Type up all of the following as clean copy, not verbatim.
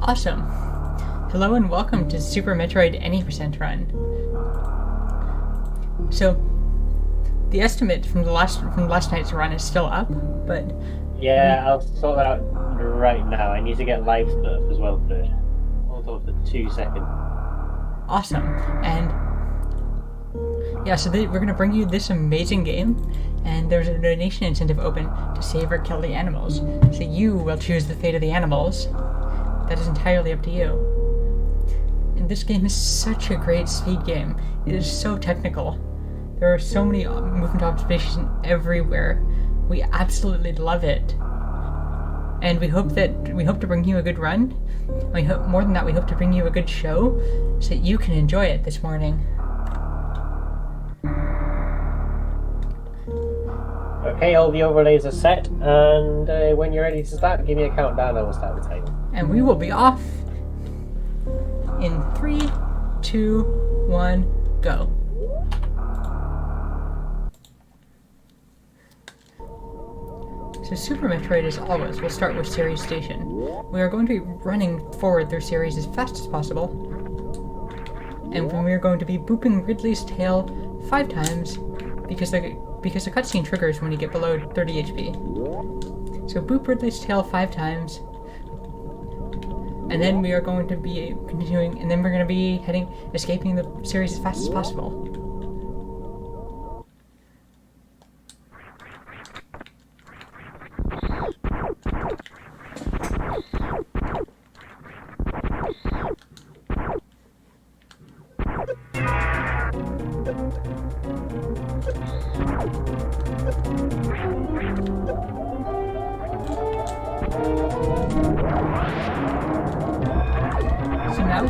Awesome. Hello and welcome to Super Metroid Any % Run. So, the estimate from last night's run is still up, but yeah, I'll sort that out right now. I need to get live stuff as well first. Hold on for 2 seconds. Awesome. And yeah, so we're going to bring you this amazing game, and there's a donation incentive open to save or kill the animals. So you will choose the fate of the animals. That is entirely up to you. And this game is such a great speed game. It is so technical. There are so many movement observations everywhere. We absolutely love it. And we hope to bring you a good run. More than that, we hope to bring you a good show so that you can enjoy it this morning. Okay, all the overlays are set, and when you're ready to start, give me a countdown and we'll start the timer. And we will be off in 3, 2, 1, go. So Super Metroid, as always, will start with Ceres Station. We are going to be running forward through Ceres as fast as possible. And we are going to be booping Ridley's tail 5 times because the cutscene triggers when you get below 30 HP. So boop Ridley's tail 5 times. And then we are going to be continuing, and then we're going to be escaping the series as fast as possible. So now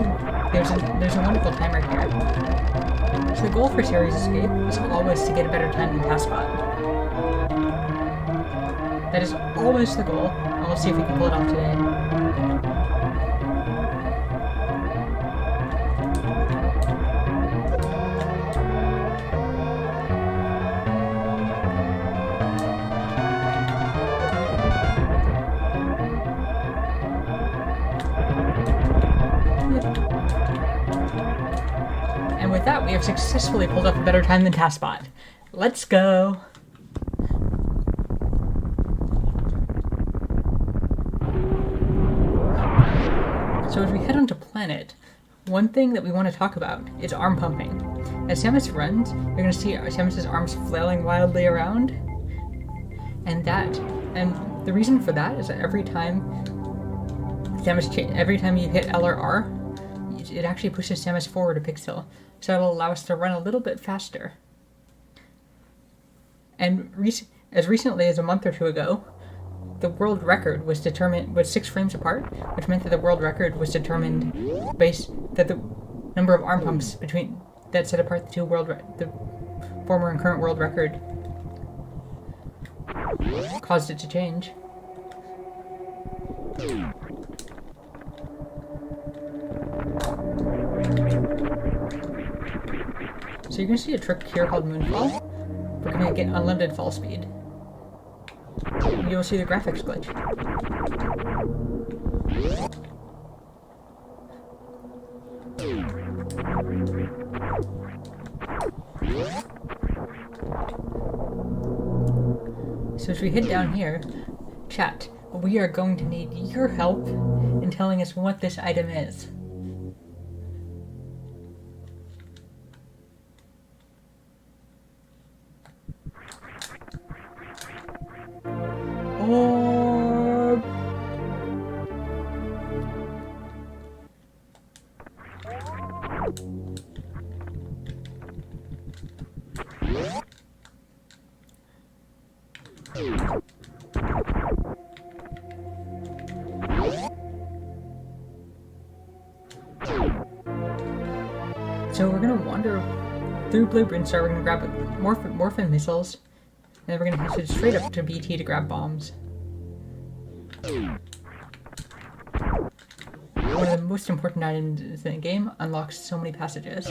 there's a wonderful timer here. So the goal for Series Escape is always to get a better time than TaskBot. That is always the goal, and we'll see if we can pull it off today. And with that, we have successfully pulled off a better time than TaskBot. Let's go! So as we head onto planet, one thing that we want to talk about is arm pumping. As Samus runs, you're going to see Samus's arms flailing wildly around, and the reason for that is that every time you hit L or R, it actually pushes Samus forward a pixel, so it'll allow us to run a little bit faster. And as recently as a month or two ago, the world record was 6 frames apart, which meant that the world record was determined that the number of arm pumps that set apart the former and current world record caused it to change. So you're going to see a trick here called Moonfall. We're going to get unlimited fall speed. You'll see the graphics glitch. So as we head down here, chat, we are going to need your help in telling us what this item is. Orb. So we're gonna wander through Blueprint Star. We're gonna grab Morphin missiles, and then we're gonna head straight up to BT to grab bombs. One of the most important items in the game unlocks so many passages.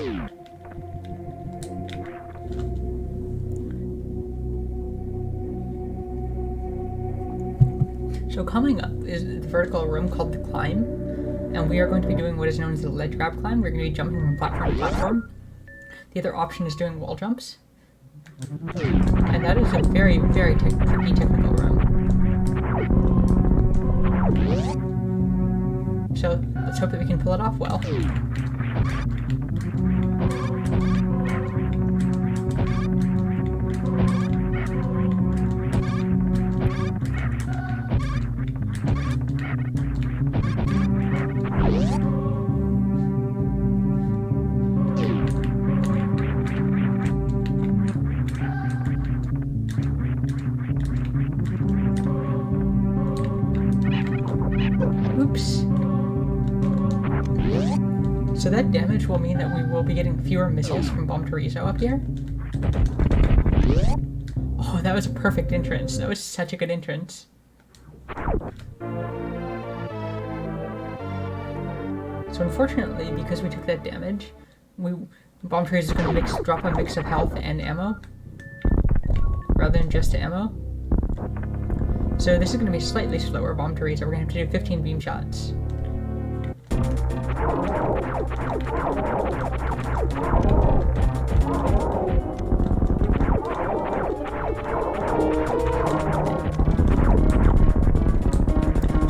So coming up is the vertical room called the Climb. and we are going to be doing what is known as the ledge grab climb. We're going to be jumping from platform to platform. The other option is doing wall jumps. And that is a very, very tricky technical room. So let's hope that we can pull it off well. So that damage will mean that we will be getting fewer missiles from Bomb Chorizo up here. Oh, that was a perfect entrance. That was such a good entrance. So unfortunately, because we took that damage, Bomb Chorizo is going to drop a mix of health and ammo, rather than just ammo. So this is going to be slightly slower Bomb Chorizo. We're going to have to do 15 beam shots.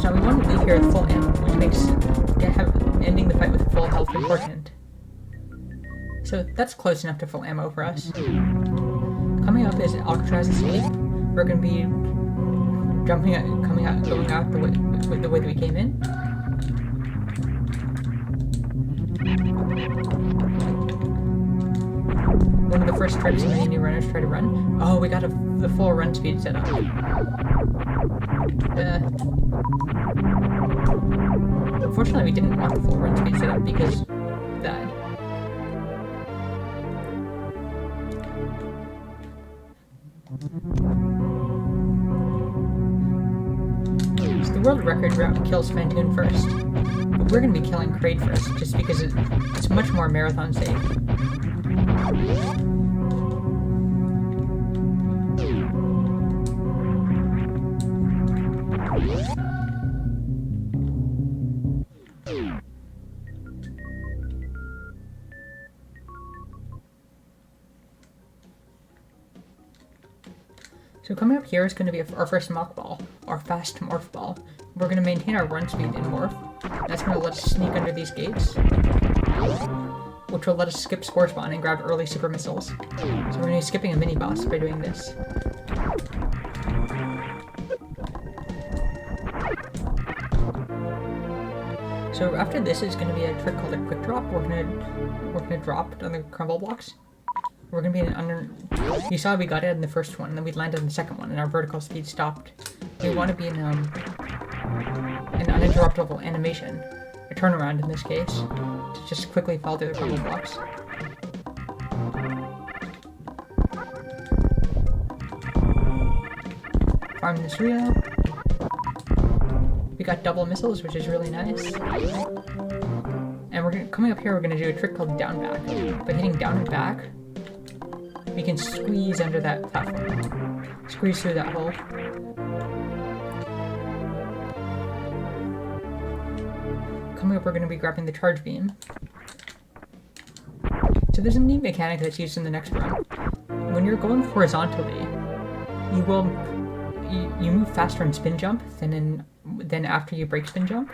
So we want to leave here with full ammo, which makes ending the fight with full health important. So that's close enough to full ammo for us. Coming up is Alcatraz Escape. We're going to be going out the way that we came in. One of the first trips many new runners try to run. Oh, we got the full run speed set up. Unfortunately, we didn't want the full run speed set up because that. So the world record route kills Fantoon first. But we're going to be killing Kraid first, just because it's much more marathon safe. So coming up here is going to be our first Mach Ball, our fast morph ball. We're going to maintain our run speed in morph. That's going to let us sneak under these gates, which will let us skip Spore Spawn and grab early super missiles. So we're going to be skipping a mini boss by doing this. So after this is going to be a trick called a quick drop. We're going to drop on the crumble blocks. We're going to be in under... You saw we got it in the first one, and then we landed in the second one, and our vertical speed stopped. We want to be in an uninterruptible animation, a turnaround in this case, to just quickly fall through the crumble blocks. Farm this Rio. We got double missiles, which is really nice. And coming up here, we're going to do a trick called down back. By hitting down and back, we can squeeze under that platform. Squeeze through that hole. Coming up, we're going to be grabbing the charge beam. So there's a neat mechanic that's used in the next run. When you're going horizontally, you move faster in spin jump than after you break spin jump.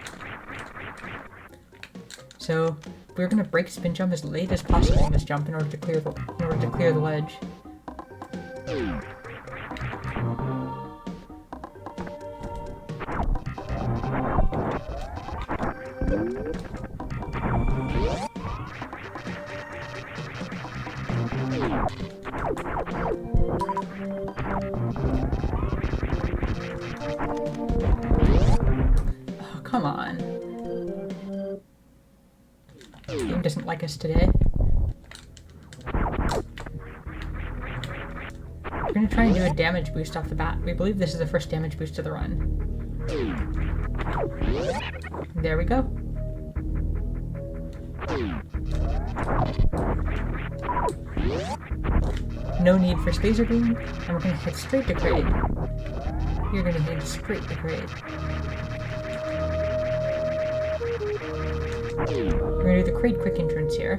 So we're going to break spin jump as late as possible in this jump in order to clear the ledge. Oh, come on. The game doesn't like us today. We're going to try and do a damage boost off the bat. We believe this is the first damage boost of the run. There we go. No need for Spacer Beam, and we're going to head straight to Kraid. You're going to head straight to Kraid. We're gonna do the crate quick entrance here.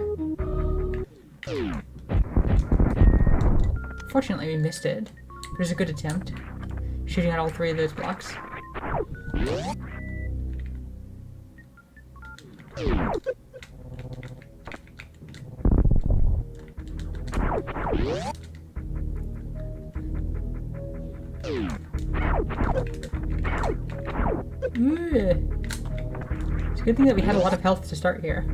Fortunately, we missed it. It was a good attempt. Shooting at all 3 of those blocks. It's a good thing that we had a lot of health to start here.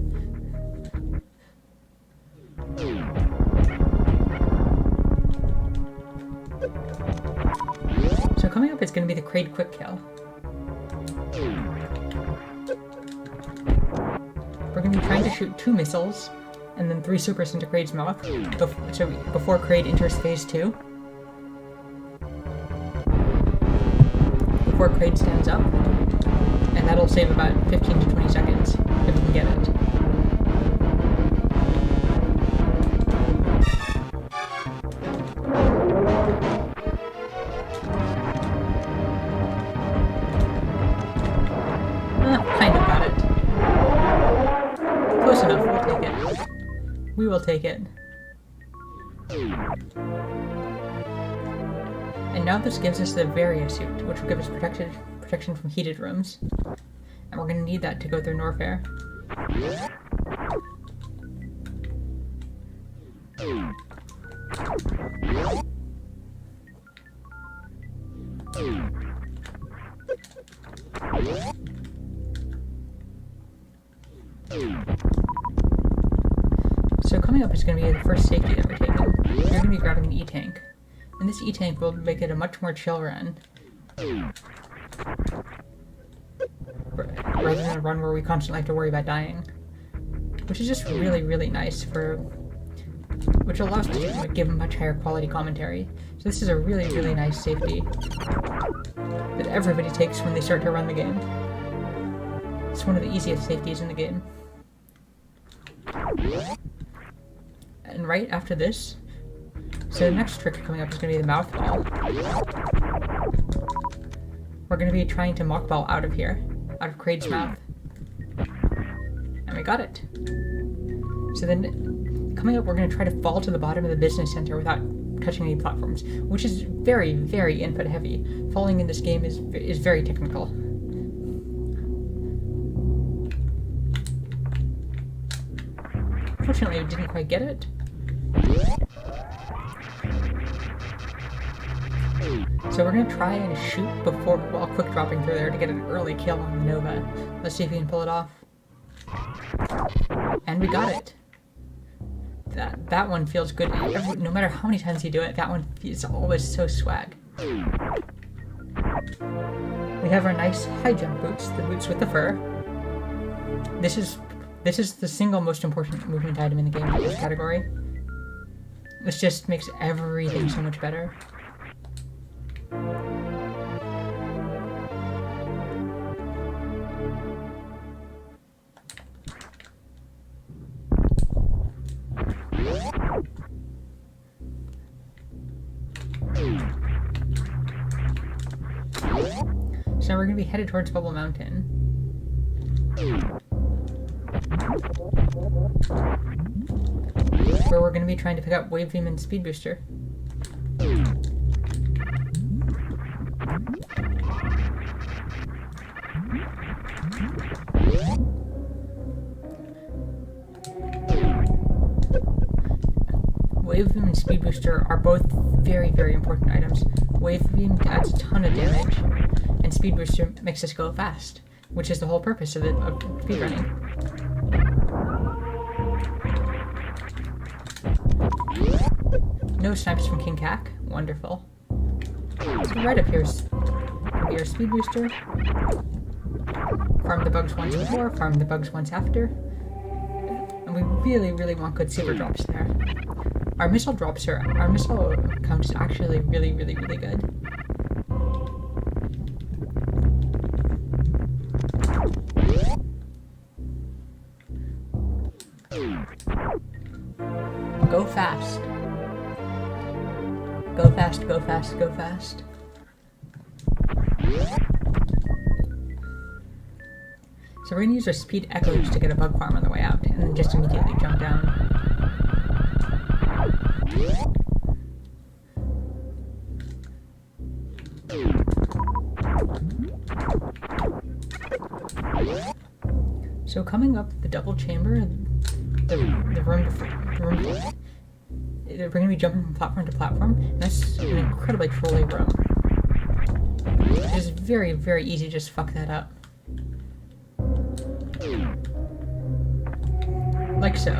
So coming up, it's going to be the crate quick kill. We're going to be trying to shoot 2 missiles and then 3 supers into Kraid's mouth before Kraid enters phase 2. Before Kraid stands up, and that'll save about 15 to 20 seconds if we can get it. Kind of got it. Close enough, we'll take it. We will take it. And now this gives us the Varia suit, which will give us protection from heated rooms. And we're going to need that to go through Norfair. So coming up is going to be the first safety that we're taking. We're going to be grabbing an E-tank. And this E-tank will make it a much more chill run. Rather than a run where we constantly have to worry about dying. Which is just really, really nice which allows us to give a much higher quality commentary. So this is a really, really nice safety that everybody takes when they start to run the game. It's one of the easiest safeties in the game. And right after this, so the next trick coming up is going to be the mouth ball. We're going to be trying to mock ball out of here, out of Kraid's mouth. And we got it. So then, coming up, we're going to try to fall to the bottom of the business center without touching any platforms, which is very, very input heavy. Falling in this game is very technical. Fortunately, we didn't quite get it. So we're going to try and shoot while quick dropping through there to get an early kill on the Nova. Let's see if we can pull it off. And we got it. That one feels good. No matter how many times you do it, that one is always so swag. We have our nice high jump boots, the boots with the fur. This is the single most important movement item in the game for this category. This just makes everything so much better. So now we're going to be headed towards Bubble Mountain. Where we're going to be trying to pick up Wave Beam and Speed Booster. Wave Beam and Speed Booster are both very, very important items. Wave Beam adds a ton of damage, and Speed Booster makes us go fast, which is the whole purpose of speedrunning. No snipes from King Kak. Wonderful. So right up here is our Speed Booster. Farm the bugs once before, farm the bugs once after. And we really, really want good super drops there. Our missile count is actually really, really, really good. Go fast. Go fast, go fast, go fast. So we're gonna use our speed echoes to get a bug farm on the way out, and then just immediately jump down. So coming up the double chamber, the room, we're going to be jumping from platform to platform, and that's an incredibly trolly room. It's very, very easy to just fuck that up. Like so.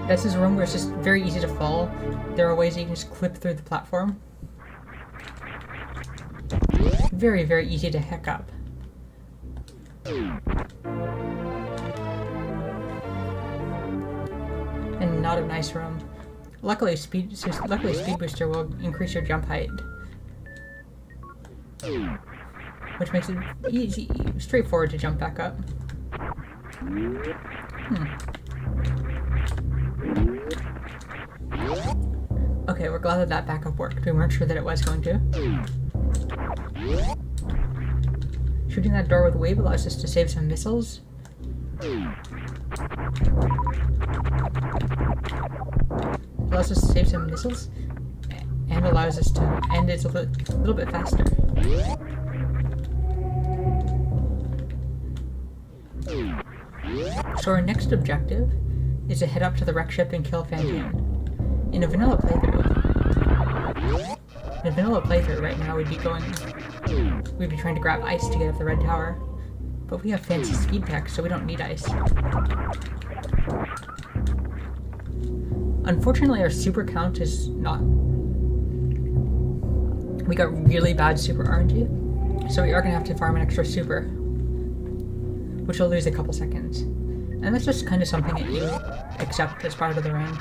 This is a room where it's just very easy to fall. There are ways that you can just clip through the platform. Very, very easy to heck up. And not a nice room. Luckily, Speed Booster will increase your jump height, which makes it easy, straightforward to jump back up. Okay, we're glad that that backup worked. We weren't sure that it was going to. Shooting that door with wave allows us to save some missiles. Allows us to save some missiles, and allows us to end it a little bit faster. So our next objective is to head up to the wreck ship and kill Fantoon. In a vanilla playthrough right now we'd be trying to grab ice to get up the red tower, but we have fancy speed tech, so we don't need ice. Unfortunately, our super count is not. We got really bad super RNG, so we are gonna have to farm an extra super, which will lose a couple seconds. And that's just kind of something that you accept as part of the run.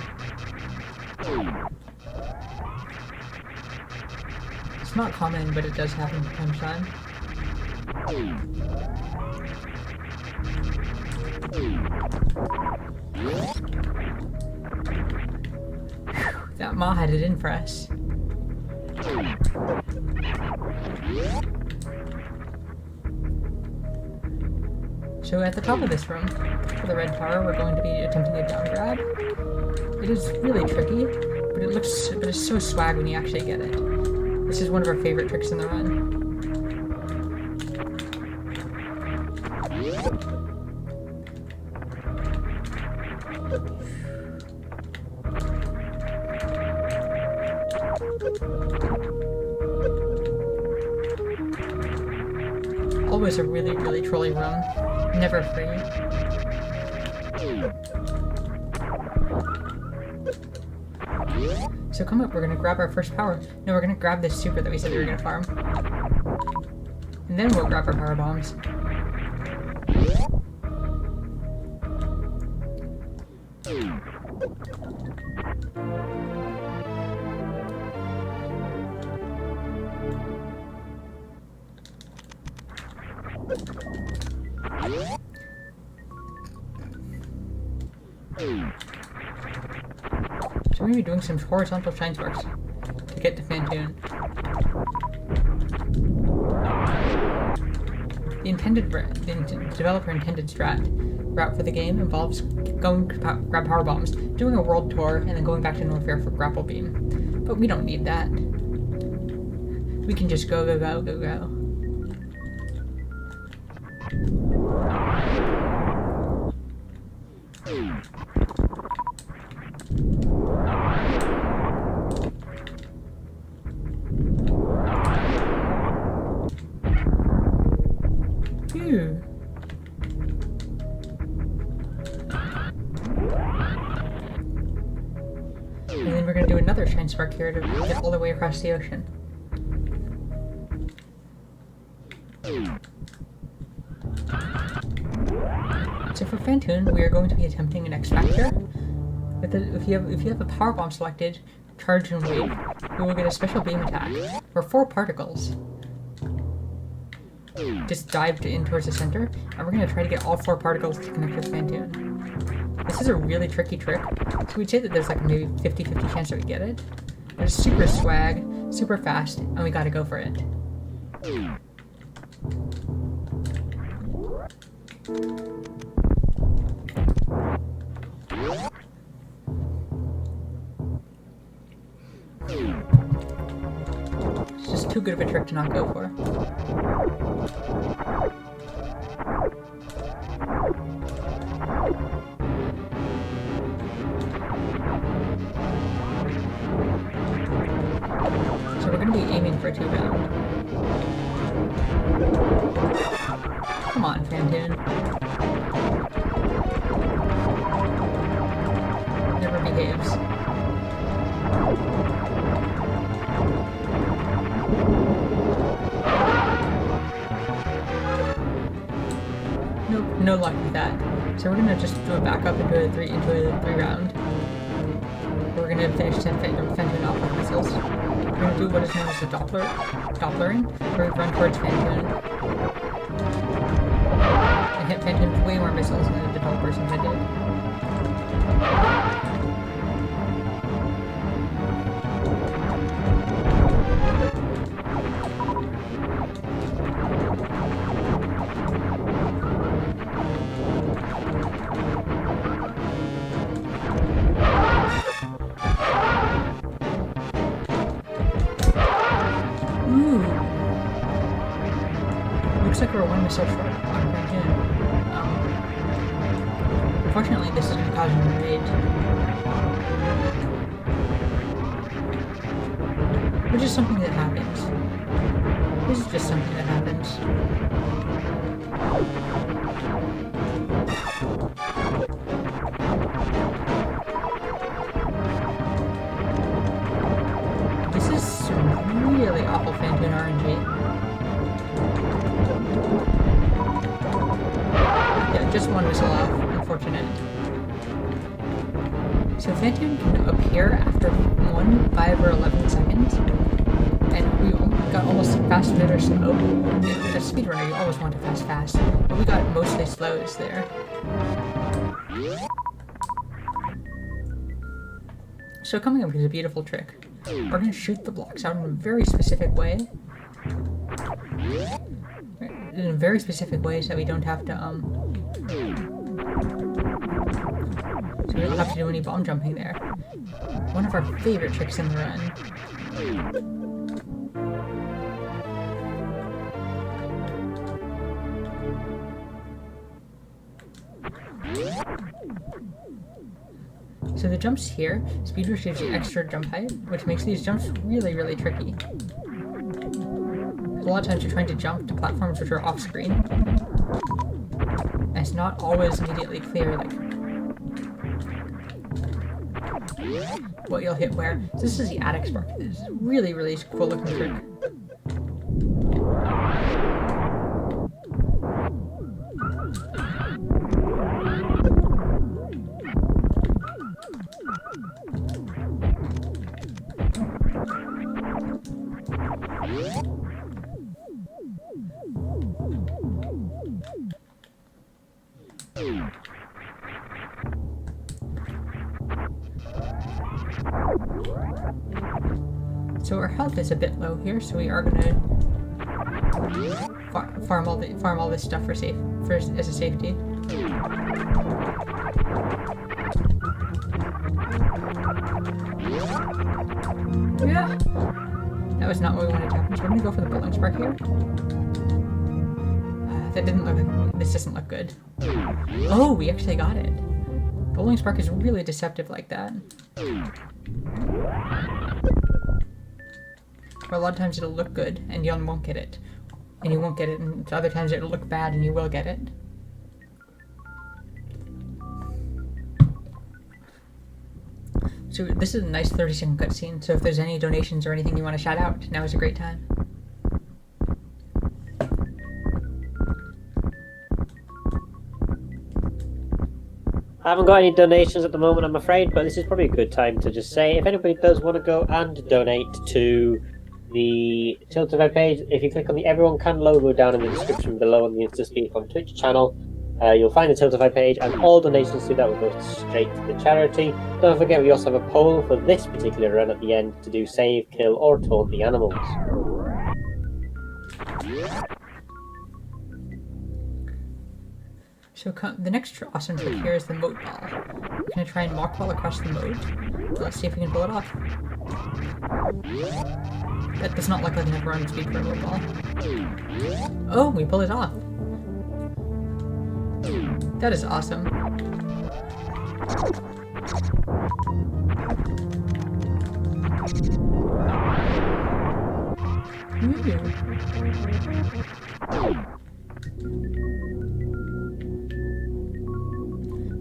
It's not common, but it does happen from time to time. That Maw had it in for us. So at the top of this room, for the red tower, we're going to be attempting a down grab. It is really tricky, but it's so swag when you actually get it. This is one of our favorite tricks in the run. Always a really, really trolly room. Never free. So come up, we're gonna grab our first power. No, we're gonna grab this super that we said we were gonna farm. And then we'll grab our power bombs. So we're going to be doing some horizontal shine sparks to get to Fantoon. The developer intended route for the game involves going to grab power bombs, doing a world tour, and then going back to Norfair for grapple beam. But we don't need that. We can just go, go, go, go, go. Phew. And then we're going to do another shine spark here to get all the way across the ocean. So for Fantoon, we are going to be attempting an X Factor. If you have a power bomb selected, charge and wave, you will get a special beam attack for 4 particles. Just dive in towards the center, and we're going to try to get all 4 particles to connect with Fantoon. This is a really tricky trick, so we'd say that there's like maybe 50-50 chance that we get it. But it's super swag, super fast, and we gotta go for it. It's just too good of a trick to not go for. So we're going to be aiming for a 2-round. Come on, Phantoon. Never behaves. Nope, no luck with that. So we're gonna just do a backup into a three round. We're gonna finish Phantoon off with missiles. We're gonna do what is known as the Dopplering, where we run towards Phantoon and hit Phantoon with way more missiles than the developer simply did. Looks like we're one missile short on Phantoon. Unfortunately, this is going to cause an raid. Which is something that happens. This is just something that happens. This is some really awful Phantoon RNG. Just one missile off, unfortunate. So Phantoon can appear after 1, 5, or 11 seconds, and we got almost fast, mid, or slow. As a speedrunner, you always want to fast, but we got mostly slows there. So coming up is a beautiful trick. We're going to shoot the blocks out in a very specific way. In a very specific way, so we don't have to, so we don't have to do any bomb jumping there. One of our favorite tricks in the run. So the jumps here, speed rush gives you extra jump height, which makes these jumps really, really tricky. A lot of times you're trying to jump to platforms which are off screen, and it's not always immediately clear, like, what you'll hit where. So this is the attic spark. This is a really, really cool looking trick. So our health is a bit low here, so we are gonna farm all this stuff as a safety. Yeah, that was not what we wanted to happen. So we're gonna go for the building spark here. This doesn't look good. Oh, we actually got it. Bowling spark is really deceptive like that. For a lot of times it'll look good and you won't get it. And you won't get it, and other times it'll look bad and you will get it. So this is a nice 30-second cutscene, so if there's any donations or anything you want to shout out, now is a great time. I haven't got any donations at the moment, I'm afraid, but this is probably a good time to just say, if anybody does want to go and donate to the Tiltify page, if you click on the EveryoneCan logo down in the description below on the InstaSpeedathon Twitch channel, you'll find the Tiltify page, and all donations to that will go straight to the charity. Don't forget, we also have a poll for this particular run at the end to do save, kill, or taunt the animals. So the next awesome trick here is the moat ball. We're gonna try and mock ball across the moat. Let's see if we can pull it off. That does not look like an everyone speed for a moat ball. Oh, we pulled it off. That is awesome.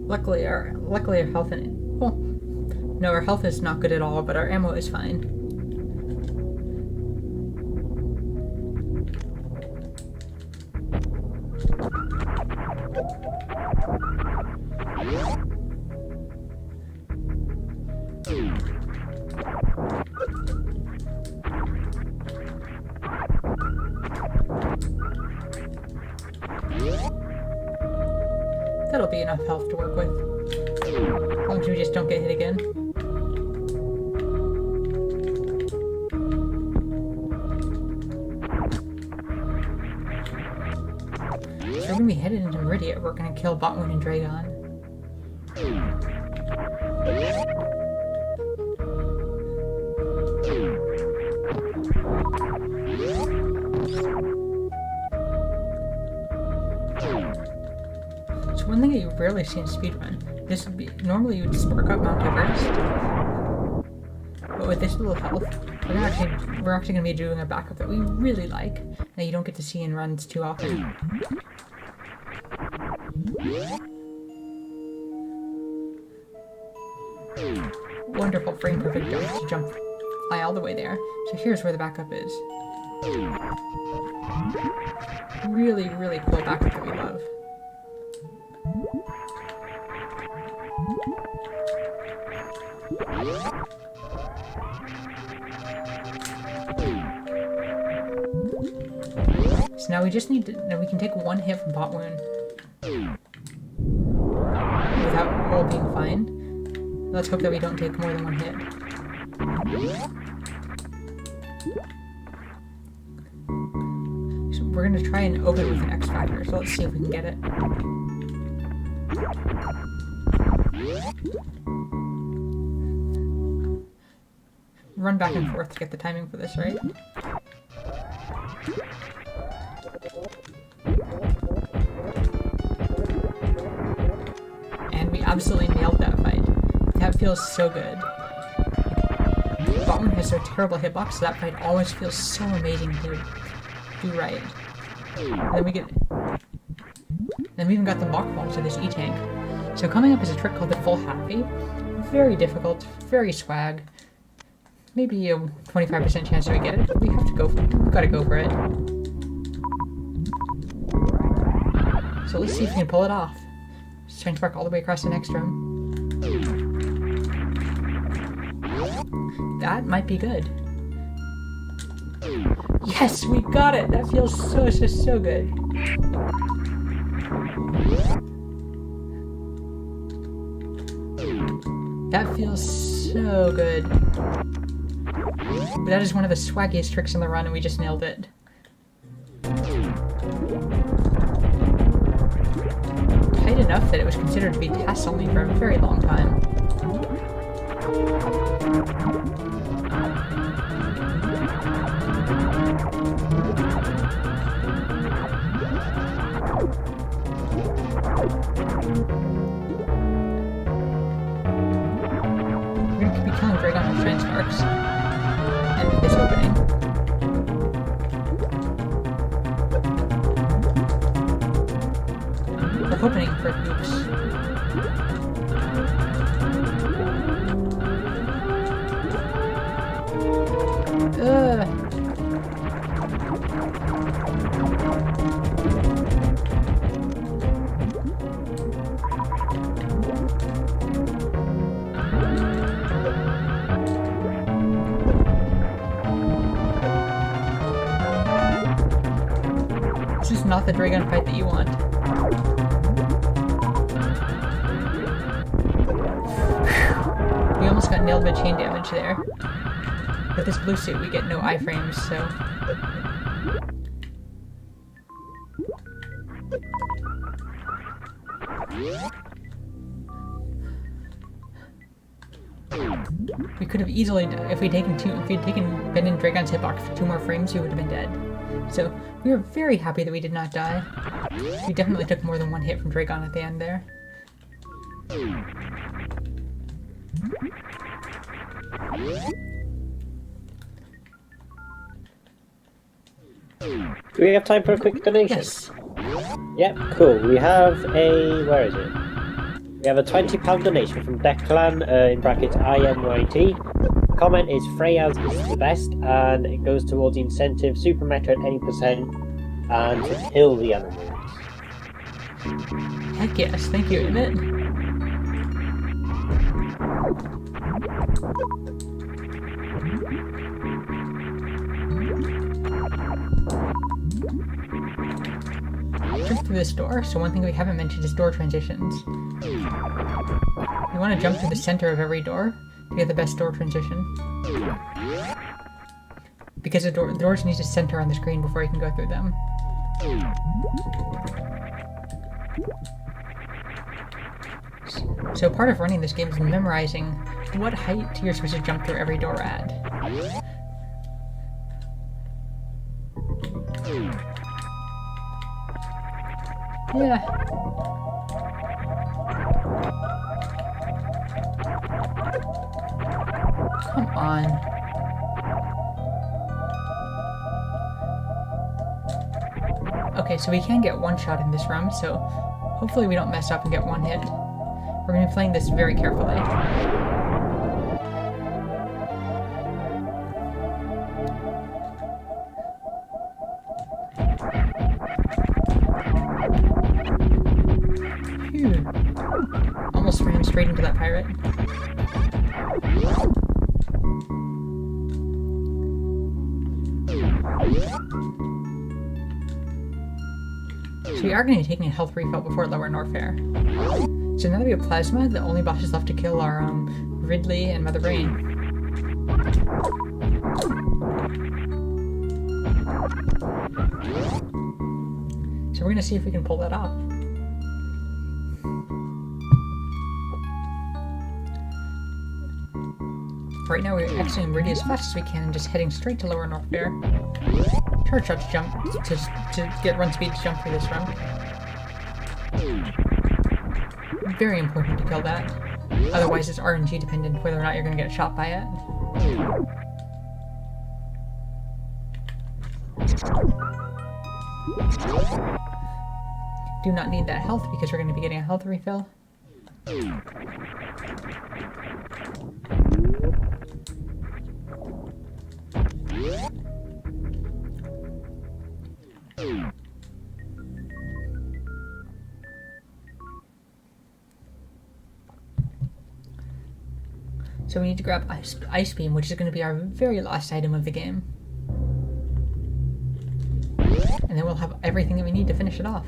Luckily our health no, our health is not good at all, but our ammo is fine. That'll be enough health to work with. As long as we just don't get hit again. So we're gonna be headed into Meridia. We're gonna kill Botwoon and Dragon. One thing that you rarely see in speedrun, this would be normally you would spark up Mount Everest, but with this little health, we're actually going to be doing a backup that we really like that you don't get to see in runs too often. Wonderful frame perfect jump to jump fly all the way there. So here's where the backup is. Really, really cool backup that we love. So now we just need to, now we can take one hit from Botwoon without all being fine. Let's hope that we don't take more than one hit. So we're gonna try and open with an X Factor, so let's see if we can get it. Run back and forth to get the timing for this right. And we absolutely nailed that fight. That feels so good. Botwoon has so terrible hitbox, so that fight always feels so amazing to do right. And then we even got the mock ball to this E-Tank. So coming up is a trick called the Full Happy. Very difficult, very swag. Maybe a 25% chance that we get it, but we have to go for it. We've got to go for it. So let's see if we can pull it off. Strength spark all the way across the next room. That might be good. Yes, we got it! That feels so good. That feels so good. But that is one of the swaggiest tricks in the run, and we just nailed it. Tight enough that it was considered to be tests only for a very long time. We're going to be killing Dragon with Strength Sparks. And this opening. We're opening for hoops. This is not the Dragon fight that you want. We almost got nailed by chain damage there. With this blue suit, we get no iframes, so... We could have easily, if we'd taken Ben and Dragon's hitbox for 2 more frames, we would have been dead. So we were very happy that we did not die. We definitely took more than 1 hit from Dragon at the end there. Do we have time for a quick donation? Yes. Yep, cool. We have a... where is it? We have a £20 donation from Declan, in brackets IMYT. Comment is Freyas is the best, and it goes towards the incentive Super Metroid any percent and to kill the animals. Heck yes, thank you, Emmett. Jump through this door. So one thing we haven't mentioned is door transitions. You want to jump through the center of every door to get the best door transition. Because the doors need to center on the screen before you can go through them. So part of running this game is memorizing what height you're supposed to jump through every door at. Yeah. Come on. Okay, so we can get 1 shot in this room, so hopefully we don't mess up and get 1 hit. We're going to be playing this very carefully. Phew. Almost ran straight into that pirate. So we are going to be taking a health refill before Lower Norfair. So now that we have Plasma, the only bosses left to kill are Ridley and Mother Brain. So we're going to see if we can pull that off. Right now we're exiting Ridley as fast as we can and just heading straight to Lower Norfair. Charge shot to jump, to get run speed to jump through this room. Very important to kill that. Otherwise it's RNG dependent whether or not you're going to get shot by it. Do not need that health because we're going to be getting a health refill. So we need to grab Ice Beam, which is going to be our very last item of the game. And then we'll have everything that we need to finish it off.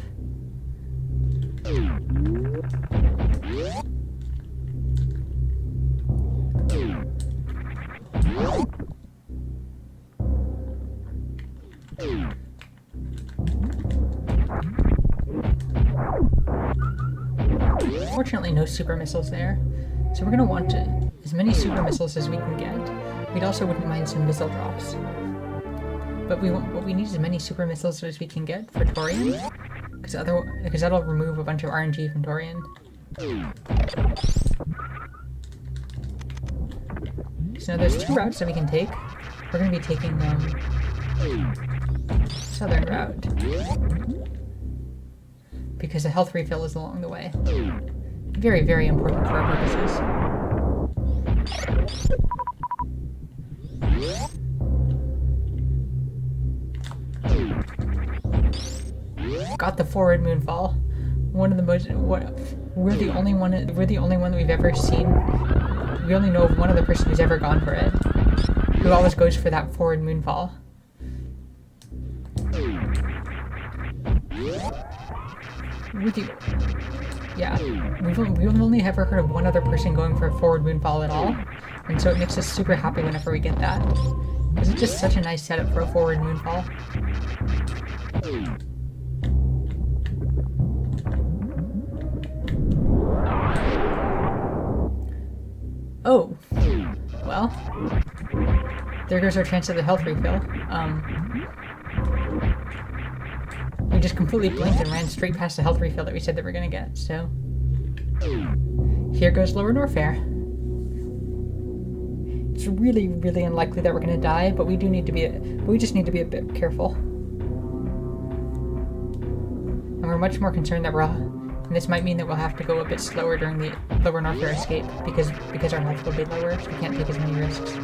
Fortunately, no super missiles there. So we're going to want as many super missiles as we can get. We also wouldn't mind some missile drops. But what we need is as many super missiles as we can get for Torian, because that'll remove a bunch of RNG from Torian. So now there's 2 routes that we can take. We're going to be taking southern route, because the health refill is along the way. Very, very important for our purposes. Got the forward moonfall. One of the most. We're the only one that we've ever seen. We only know of one other person who's ever gone for it. Who always goes for that forward moonfall. Yeah, we've only ever heard of one other person going for a forward moonfall at all, and so it makes us super happy whenever we get that. Because it's just such a nice setup for a forward moonfall. Oh, well, there goes our chance of the health refill. We just completely blinked and ran straight past the health refill that we said that we're gonna get, so... Here goes Lower Norfair. It's really, really unlikely that we're gonna die, but we just need to be a bit careful. And we're much more concerned that and this might mean that we'll have to go a bit slower during the Lower Norfair escape, because our health will be lower, so we can't take as many risks.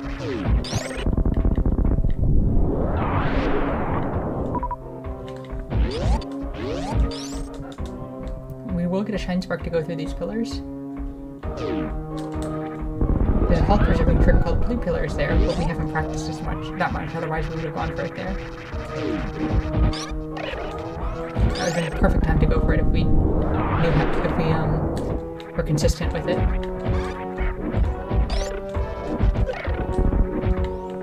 We will get a Shine Spark to go through these pillars. There's a health preserving trick called Blue Pillars there, but we haven't practiced that much, otherwise we would have gone for it there. That would have been a perfect time to go for it if we were consistent with it.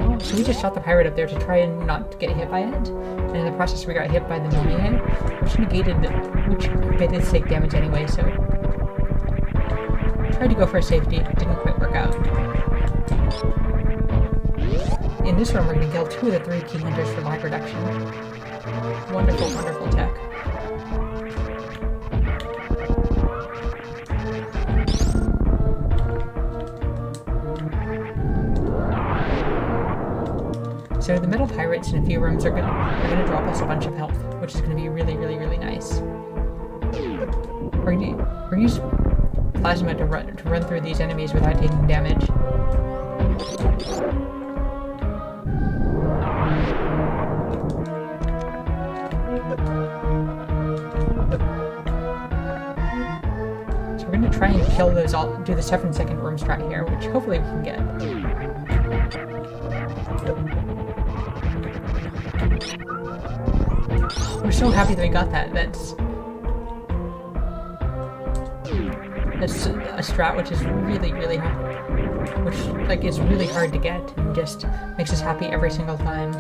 Oh, so we just shot the pirate up there to try and not get hit by it, and in the process we got hit by the Nomie, which made it take damage anyway, so... Tried to go for a safety, didn't quite work out. In this room we're going to kill 2 of the 3 key hunters for lag reduction. Wonderful, wonderful tech. So the metal pirates in a few rooms are gonna drop us a bunch of health, which is gonna be really, really, really nice. We're gonna use plasma to run through these enemies without taking damage. So we're gonna try and kill those all, do the 7-second room strat here, which hopefully we can get. We're so happy that we got that. That's a strat which is really, really hard. Which, like, is really hard to get and just makes us happy every single time.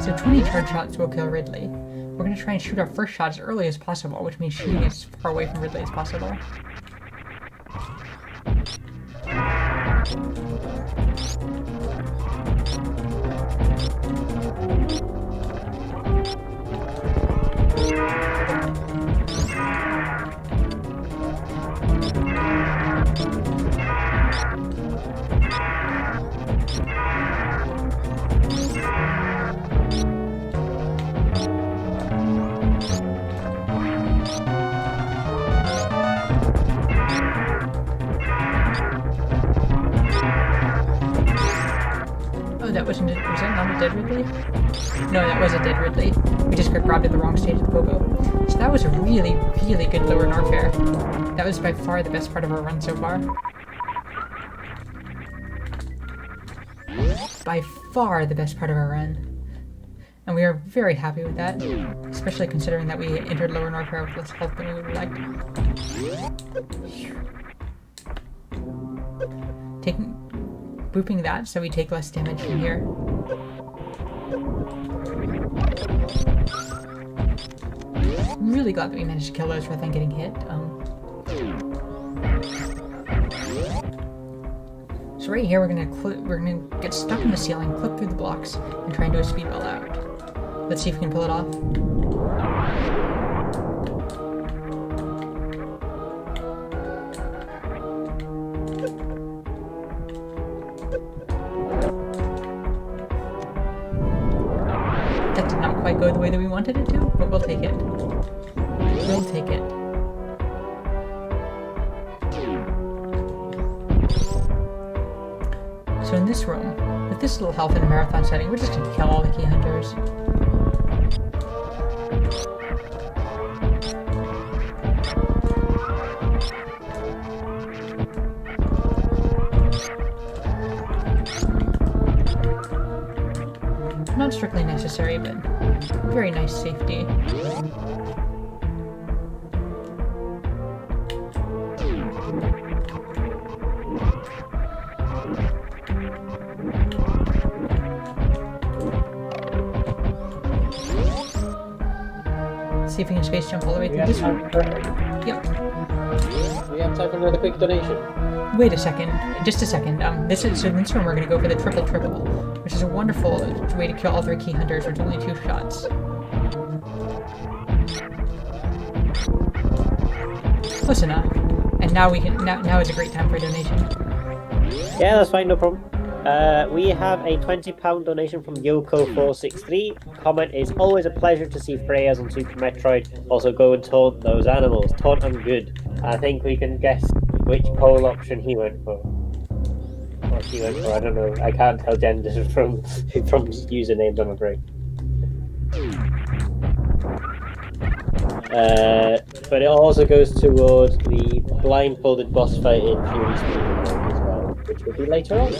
So 20 charge shots will kill Ridley. We're going to try and shoot our first shot as early as possible, which means shooting as far away from Ridley as possible. Was that not a dead Ridley? No, that was a dead Ridley. We just got grabbed at the wrong stage of the pogo. So that was a really, really good Lower Norfair. That was by far the best part of our run so far. By far the best part of our run. And we are very happy with that, especially considering that we entered Lower Norfair with less health than we would have liked. Booping that so we take less damage from here. Really glad that we managed to kill those rather than getting hit. So right here we're gonna get stuck in the ceiling, clip through the blocks, and try and do a speedball out. Let's see if we can pull it off. That did not quite go the way that we wanted it to, but we'll take it. We'll take it. So in this room, with this little health in a marathon setting, we're just gonna kill all the key hunters. Not strictly necessary, but very nice safety. see if we can space jump all the way We through have this time one. for, Yep. we have time for another quick donation. Wait a second. Just a second. This room we're gonna go for the triple, which is a wonderful way to kill all 3 key hunters with only 2 shots. Close enough. And now we can. Now is a great time for a donation. Yeah, that's fine, no problem. We have a £20 donation from Yoko463. Comment is always a pleasure to see Freyas on Super Metroid. Also go and taunt those animals. Taunt them good. I think we can guess which poll option he went for. What he went for, I don't know. I can't tell genders from usernames, I'm afraid. But it also goes towards the blindfolded boss fight in FreyasSpirit as well, which will be later on.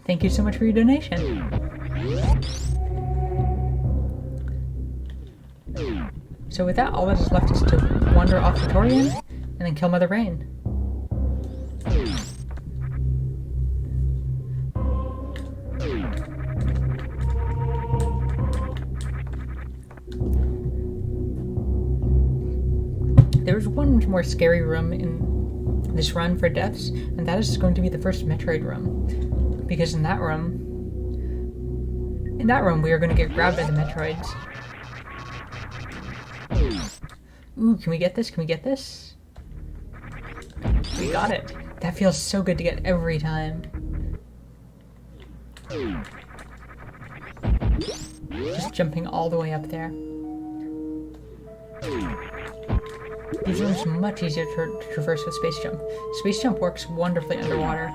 Thank you so much for your donation. So with that, all that is left is to wander off to Torian and then kill Mother Rain. There's one more scary room in this run for deaths, and that is going to be the first Metroid room. Because in that room we are going to get grabbed by the Metroids. Ooh, can we get this? Can we get this? We got it. That feels so good to get every time. Just jumping all the way up there. These rooms are much easier to traverse with Space Jump. Space Jump works wonderfully underwater.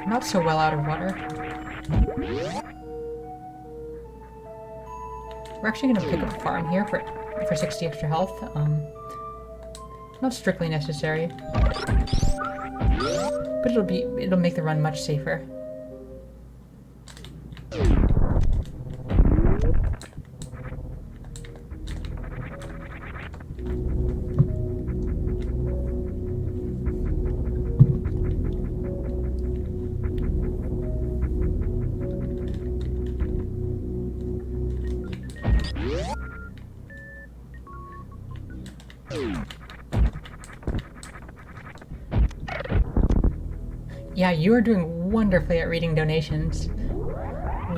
Not so well out of water. We're actually going to pick up a farm here for 60 extra health. Not strictly necessary, but it'll make the run much safer. Yeah, you are doing wonderfully at reading donations.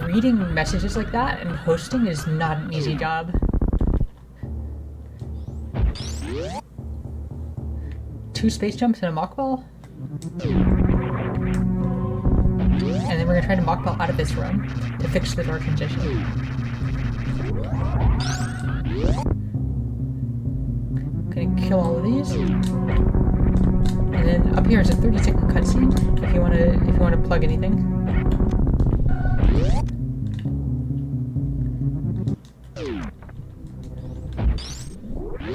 Reading messages like that and hosting is not an easy job. Two space jumps and a mock ball? And then we're gonna try to mock ball out of this room to fix the door transition. Gonna kill all of these. And then up here is a 30-second cutscene if you wanna plug anything.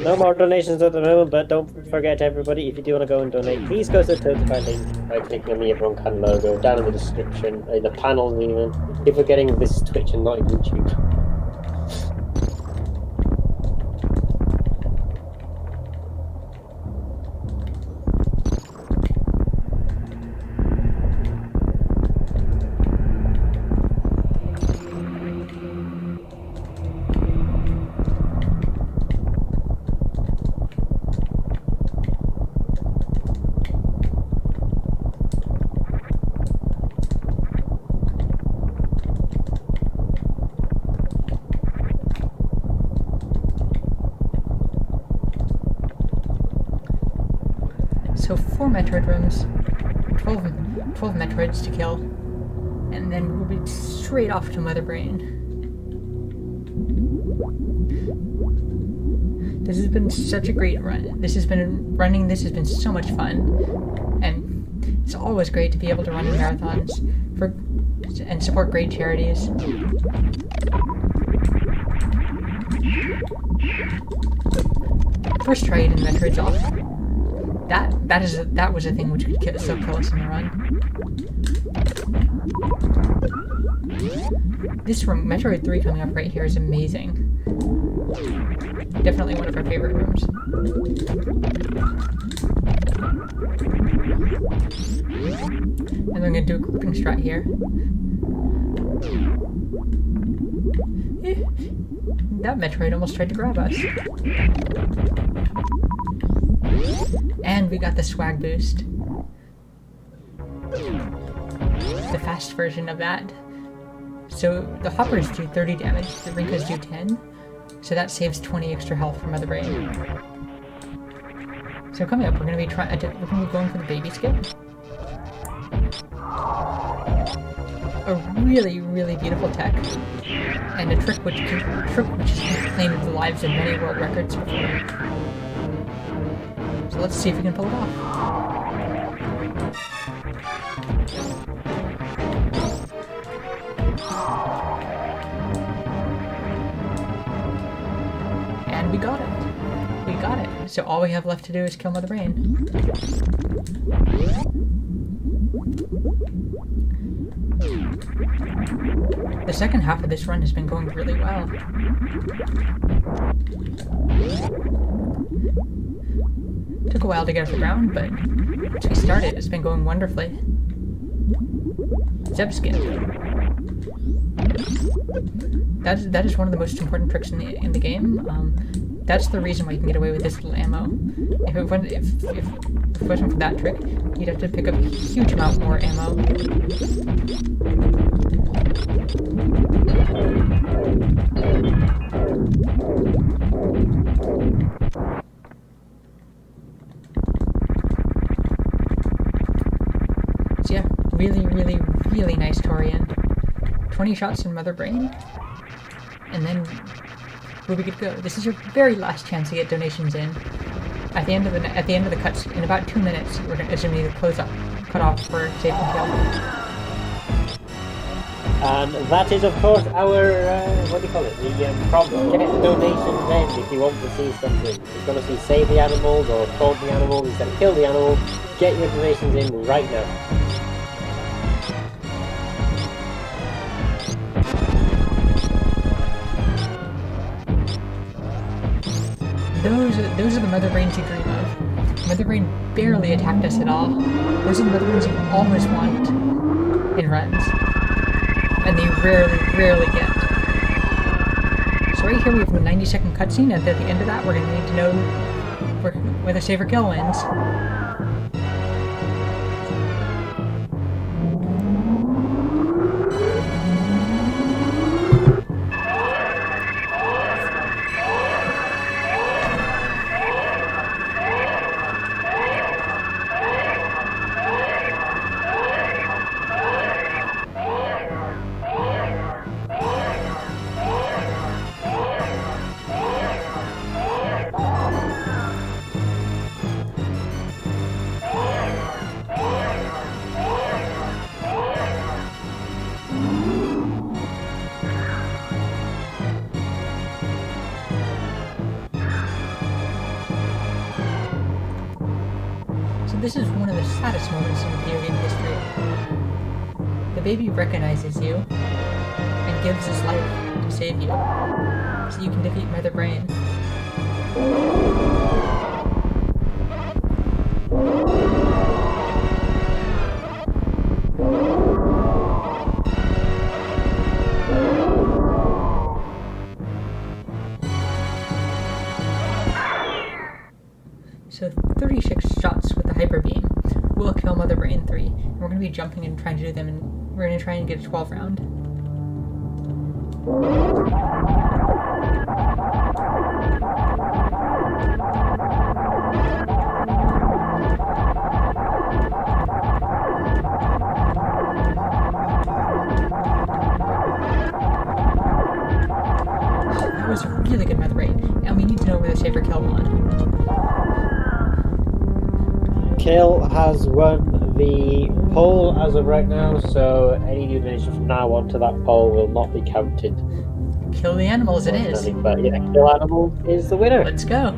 No more donations at the moment, but don't forget everybody, if you do want to go and donate, please go to the Totify link by clicking on the EveryoneCan logo down in the description, in the panels even. If we're getting this Twitch and not YouTube. So 4 Metroid rooms, 12 Metroids to kill, and then we'll be straight off to Mother Brain. This has been such a great run. This has been so much fun, and it's always great to be able to run marathons and support great charities. First try eating Metroids off. That was a thing which could still kill us in the run. This room, Metroid 3 coming up right here, is amazing. Definitely one of our favorite rooms. And I'm gonna do a grouping strat here. that Metroid almost tried to grab us. And we got the swag boost. The fast version of that. So the hoppers do 30 damage, the Rinkas do 10. So that saves 20 extra health from Mother Brain. So coming up, we're gonna be going for the baby skip. A really, really beautiful tech, and a trick which has claimed the lives of many world records before. So let's see if we can pull it off. And we got it. We got it. So all we have left to do is kill Mother Brain. The second half of this run has been going really well. Took a while to get off the ground, but once we started, it's been going wonderfully. Zeb skin. That is one of the most important tricks in the game. That's the reason why you can get away with this little ammo. If it wasn't for that trick, you'd have to pick up a huge amount more ammo. So yeah, really, really, really nice Torian. 20 shots in Mother Brain, and then we'll be good to go. This is your very last chance to get donations in. At the end of the cuts, in about 2 minutes, we're going to need to cut off for safe and kill. And that is, of course, our what do you call it? The problem. Get donations in if you want to see something. If you want to see save the animals or taunt the animals instead of kill the animals, get your donations in right now. Those are the Mother Brains you dream of. Mother Brain barely attacked us at all. Those are the Mother Brains you always want in runs. And they rarely get. So right here we have a 90-second cutscene, and at the end of that we're going to need to know where the save or kill wins. This is one of the saddest moments in video game history. The baby recognizes you and gives his life to save you, so you can defeat Mother Brain. So 36 shots with the Hyper Beam will kill Mother Brain 3. And we're going to be jumping and trying to do them, and we're going to try and get a 12 round. That was a really good Mother Brain, and we need to know where the safer kill won. Kill has won the poll as of right now, so any new donations from now on to that poll will not be counted. Kill the animals, it is. But yeah, Kill Animals is the winner. Let's go.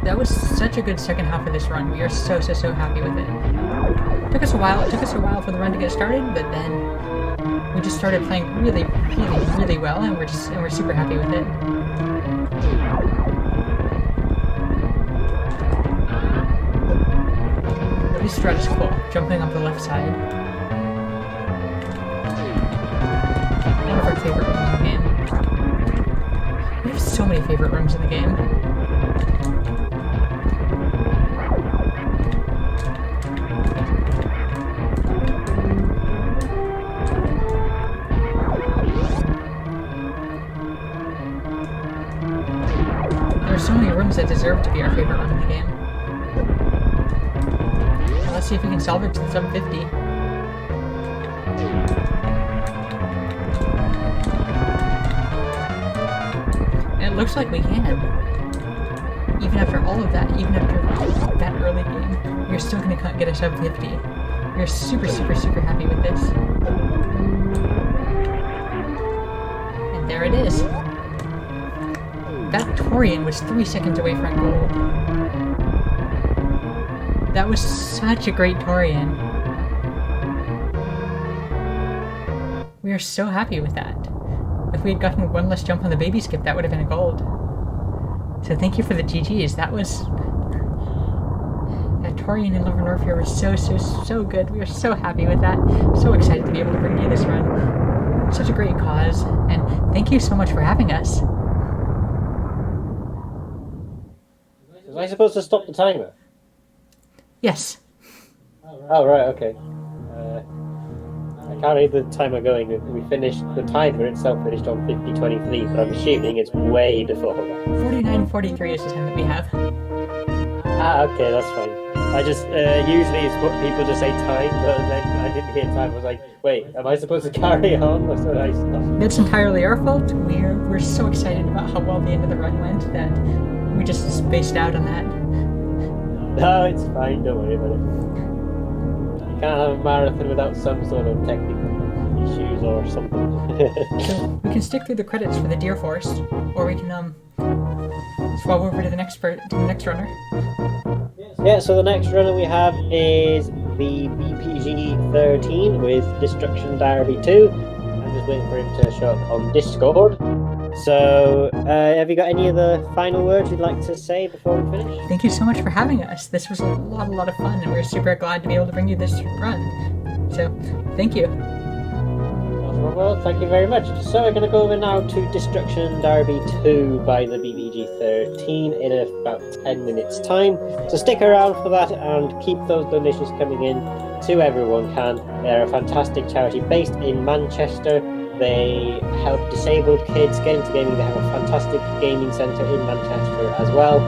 That was such a good second half of this run. We are so happy with it. It took us a while for the run to get started, but then we just started playing really well, and we're super happy with it. This strat is cool, jumping up the left side. favorite rooms in the game. We have so many favorite rooms in the game. There are so many rooms that deserve to be our favorite room in the game. Now let's see if we can salvage the sub 50. And it looks like we can. Even after all of that, even after that early game, we're still going to get a sub 50. We're super, super, super happy with this. And there it is. That Torian was 3 seconds away from gold. That was such a great Torian. We are so happy with that. If we had gotten one less jump on the baby skip, that would have been a gold. So thank you for the GGs. That Torian and Lover North here was so good. We are so happy with that. So excited to be able to bring you this run. Such a great cause, and thank you so much for having us. Was I supposed to stop the timer? Yes. Oh, right, okay. I can't read the timer going. We finished, the timer itself finished on 50:23, but I'm assuming it's way before that. 49:43 is the time that we have. Ah, okay, that's fine. I just, usually it's what people just say time, but then I didn't hear time. I was like, wait, am I supposed to carry on? Or so I stopped. That's entirely our fault. We're so excited about how well the end of the run went that we just spaced out on that. No, it's fine, don't worry about it. You can't have a marathon without some sort of technical issues or something. So we can stick through the credits for the Deer Force, or we can swap over to the next runner. Yeah, so the next runner we have is the BPG 13 with Destruction Derby 2. I'm just waiting for him to show up on Discord. So, have you got any other final words you'd like to say before we finish? Thank you so much for having us. This was a lot of fun, and we're super glad to be able to bring you this run. So, thank you. Well, thank you very much. So we're going to go over now to Destruction Derby 2 by the BBG 13 in about 10 minutes time. So stick around for that and keep those donations coming in to EveryoneCan. They're a fantastic charity based in Manchester. They help disabled kids get into gaming. They have a fantastic gaming centre in Manchester as well.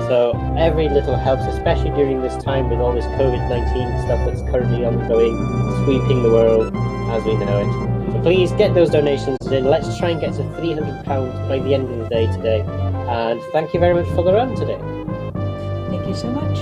So every little helps, especially during this time with all this COVID-19 stuff that's currently ongoing, sweeping the world as we know it. So please get those donations in. Let's try and get to £300 by the end of the day today. And thank you very much for the run today. Thank you so much.